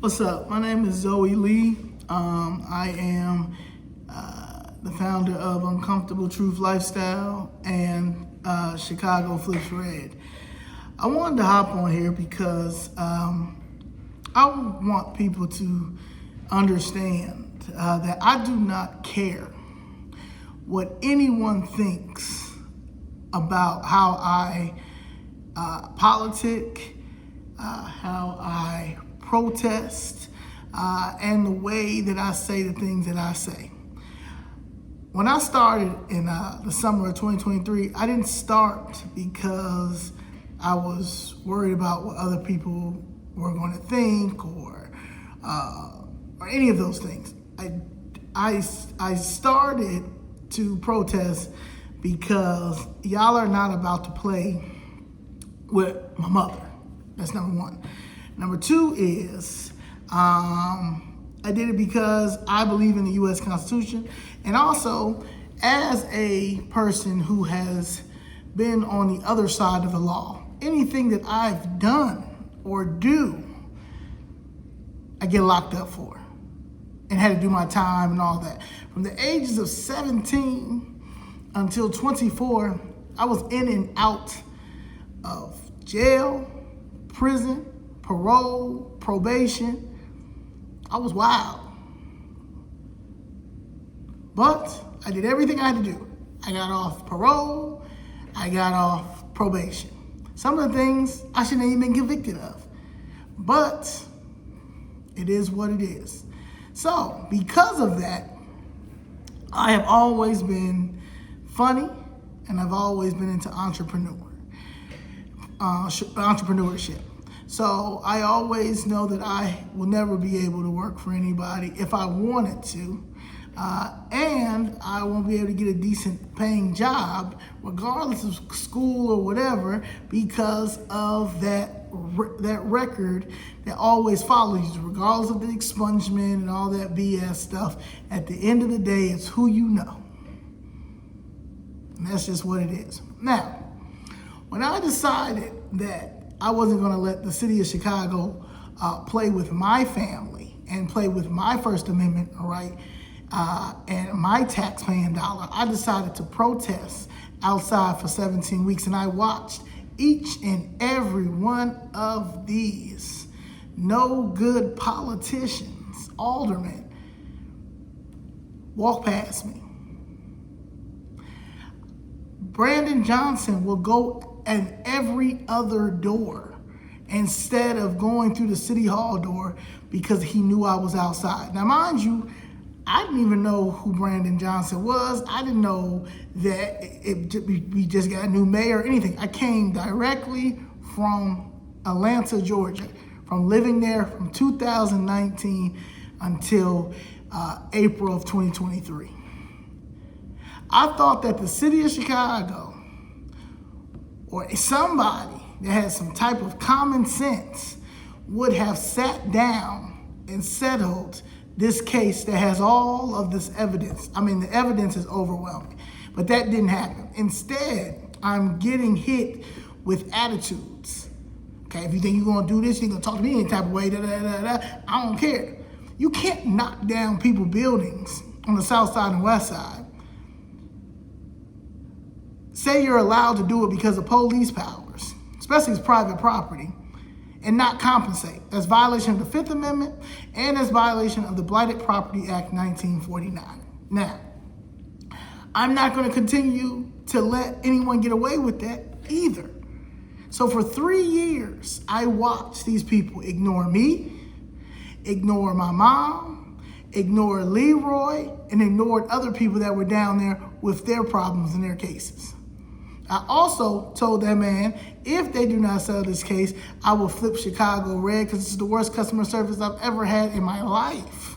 What's up? My name is Zoe Lee. I am the founder of Uncomfortable Truth Lifestyle and Chicago Flips Red. I wanted to hop on here because I want people to understand that I do not care what anyone thinks about how I politic, how I protest, and the way that I say the things that I say. When I started in the summer of 2023, I didn't start because I was worried about what other people were going to think or any of those things. I started to protest because y'all are not about to play with my mother. That's number one. Number two is I did it because I believe in the U.S. Constitution, and also as a person who has been on the other side of the law, anything that I've done or do, I get locked up for and had to do my time and all that. From the ages of 17 until 24, I was in and out of jail, prison, parole, probation. I was wild. But I did everything I had to do. I got off parole, I got off probation. Some of the things I shouldn't have even been convicted of. But it is what it is. So because of that, I have always been funny and I've always been into entrepreneurship. So I always know that I will never be able to work for anybody if I wanted to. And I won't be able to get a decent paying job regardless of school or whatever because of that record that always follows you, regardless of the expungement and all that BS stuff. At the end of the day, it's who you know. And that's just what it is. Now, when I decided that I wasn't going to let the city of Chicago play with my family and play with my First Amendment right and my tax-paying dollar, I decided to protest outside for 17 weeks. And I watched each and every one of these no good politicians, aldermen, walk past me. Brandon Johnson will go at every other door instead of going through the city hall door because he knew I was outside. Now, mind you, I didn't even know who Brandon Johnson was. I didn't know that we just got a new mayor or anything. I came directly from Atlanta, Georgia, from living there from 2019 until April of 2023. I thought that the city of Chicago or somebody that had some type of common sense would have sat down and settled this case that has all of this evidence. I mean, the evidence is overwhelming, but that didn't happen. Instead, I'm getting hit with attitudes. Okay, if you think you're gonna do this, you're gonna talk to me any type of way, I don't care. You can't knock down people's buildings on the south side and west side. Say you're allowed to do it because of police powers, especially as private property, and not compensate. That's violation of the Fifth Amendment and that's violation of the Blighted Property Act 1949. Now, I'm not going to continue to let anyone get away with that either. So for 3 years, I watched these people ignore me, ignore my mom, ignore Leroy, and ignored other people that were down there with their problems and their cases. I also told that man, if they do not settle this case, I will flip Chicago red because it's the worst customer service I've ever had in my life.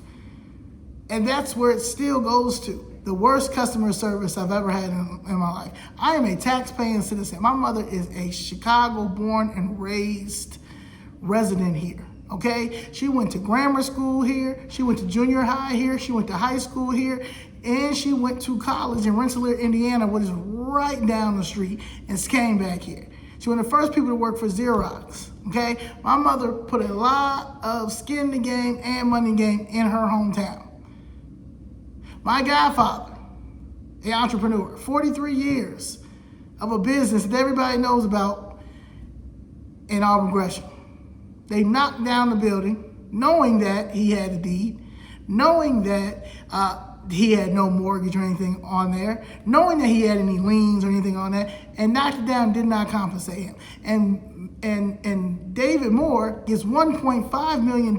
And that's where it still goes to, the worst customer service I've ever had in my life. I am a tax-paying citizen. My mother is a Chicago-born and raised resident here. Okay, she went to grammar school here, she went to junior high here, she went to high school here, and she went to college in Rensselaer, Indiana, which is right down the street, and came back here. She was one of the first people to work for Xerox, okay? My mother put a lot of skin in the game and money in the game in her hometown. My godfather, an entrepreneur, 43 years of a business that everybody knows about in Auburn Gresham. They knocked down the building knowing that he had a deed, knowing that he had no mortgage or anything on there, knowing that he had any liens or anything on that, and knocked it down, did not compensate him. And David Moore gets $1.5 million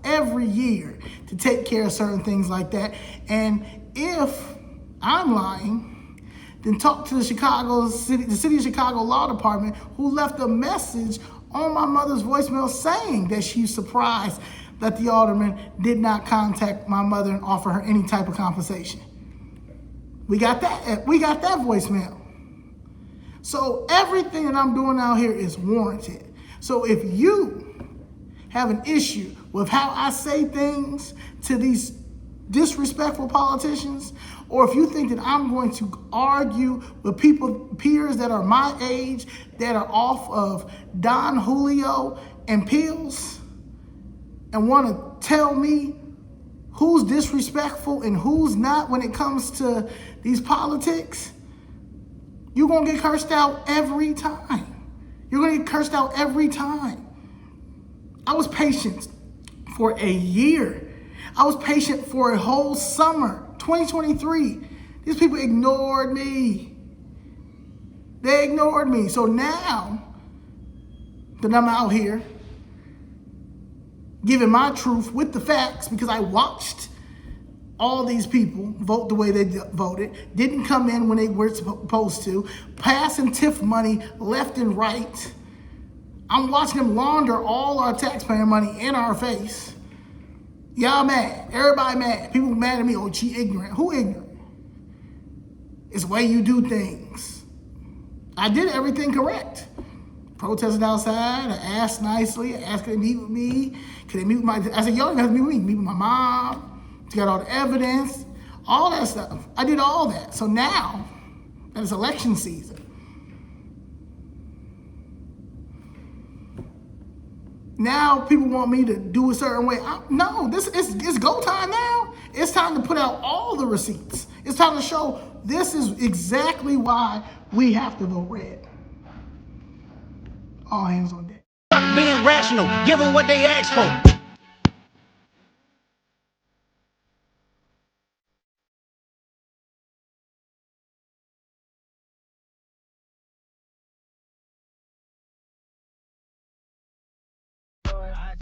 every year to take care of certain things like that. And if I'm lying, then talk to the city of Chicago Law Department, who left a message on my mother's voicemail saying that she's surprised that the alderman did not contact my mother and offer her any type of compensation. We got that voicemail. So everything that I'm doing out here is warranted. So if you have an issue with how I say things to these disrespectful politicians, or if you think that I'm going to argue with peers that are my age, that are off of Don Julio and pills, and want to tell me who's disrespectful and who's not when it comes to these politics, you're going to get cursed out every time. You're going to get cursed out every time. I was patient for a year. I was patient for a whole summer, 2023. These people ignored me. They ignored me. So now that I'm out here giving my truth with the facts, because I watched all these people vote the way they voted, didn't come in when they were supposed to, passing TIF money left and right. I'm watching them launder all our taxpayer money in our face. Y'all mad. Everybody mad. People mad at me. Oh, she ignorant. Who ignorant? It's the way you do things. I did everything correct. Protested outside. I asked nicely. I asked, could they meet with me? Could they meet with I said, y'all have to meet with me. Meet with my mom. She got all the evidence. All that stuff. I did all that. So now that it's election season, now people want me to do a certain way. No, it's go time now. It's time to put out all the receipts. It's time to show this is exactly why we have to vote red. All hands on deck. Being rational, give them what they ask for.